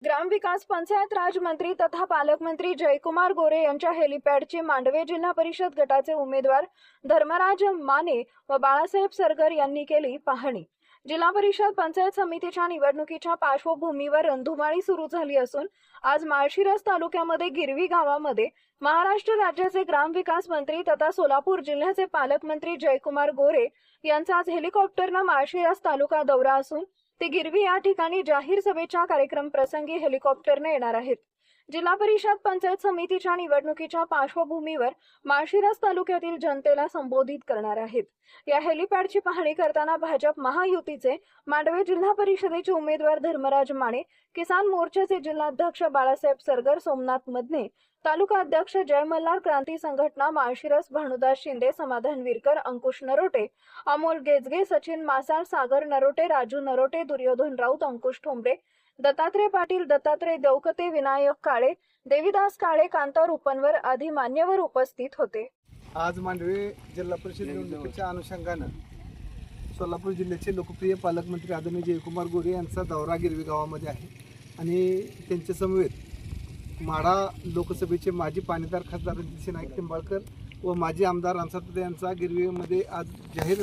ग्रामविकास पंचायत राज मंत्री तथा पालकमंत्री जयकुमार गोरे यांच्या हेलिपॅडची मांडवे जिल्हा परिषद गटाचे उमेदवार धर्मराज माने व बाळासाहेब सरगर यांनी केली पाहणी। जिल्हा परिषद पंचायत समितीच्या निवडणुकीच्या पार्श्वभूमीवर रणधुमाळी सुरू झाली असून आज माळशिरस तालुक्यामध्ये गिरवी गावामध्ये महाराष्ट्र राज्याचे ग्रामविकास मंत्री तथा सोलापूर जिल्ह्याचे पालकमंत्री जयकुमार गोरे यांचा आज हेलिकॉप्टरने माळशिरस तालुका दौरा असून ते गिरवी या ठिकाणी जाहीर सभेच्या कार्यक्रम प्रसंगी हेलिकॉप्टरने येणार आहेत। जिल्हा परिषद पंचायत समितीच्या निवडणुकीच्या पार्श्वभूमीवर माळशिरस तालुक्यातील जनतेला संबोधित करणार आहेत। या हेलिपॅडची पाहणी करताना भाजप महायुतीचे मांडवे जिल्हा परिषदेचे उमेदवार धर्मराज माने, किसान मोर्चाचे जिल्हाध्यक्ष बाळासाहेब सरगर, सोमनाथ मदने, तालुका अध्यक्ष जय मल्हार क्रांती संघटना माळशिरस, भानुदास शिंदे, समाधान विरकर, अंकुश नरोटे, अमोल गेजगे, सचिन मासाळ, सागर नरोटे, राजू नरोटे, दुर्योधन राऊत, अंकुश ठोंबरे, दत्तात्रय पाटील, दत्तात्रय देवकते, विनायक काळे, देवीदास काळे, कांता रूपनवर आदी मान्यवर उपस्थित होते। आज मांडवे जिल्हा परिषद निवडणुकीच्या अनुषंगाने सोलापूर जिल्ह्याचे लोकप्रिय पालकमंत्री आदरणीय जयकुमार गोरे यांचा दौरा गिरवी गावामध्ये आहे आणि त्यांच्या समवेत माढा लोकसभेचे माजी पाणीदार खासदार रणजित नाईक निंबाळकर व माजी आमदार रामसातपुते यांचा गिरवीमध्ये आज जाहीर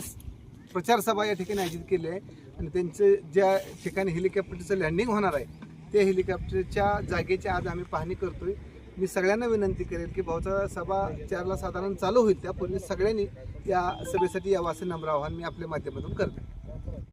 प्रचार सभा या ठिकाणी आयोजित केली आहे आणि त्यांचे ज्या ठिकाणी हेलिकॉप्टरचं लँडिंग होणार आहे त्या हेलिकॉप्टरच्या जागेची आज आम्ही पाहणी करतोय। मी सगळ्यांना विनंती करेल की भाऊचा सभा 4ला साधारण चालू होईल, त्यापूर्वी सगळ्यांनी या सभेसाठी यावं असं नम्र आवाहन मी आपल्या माध्यमातून करतो।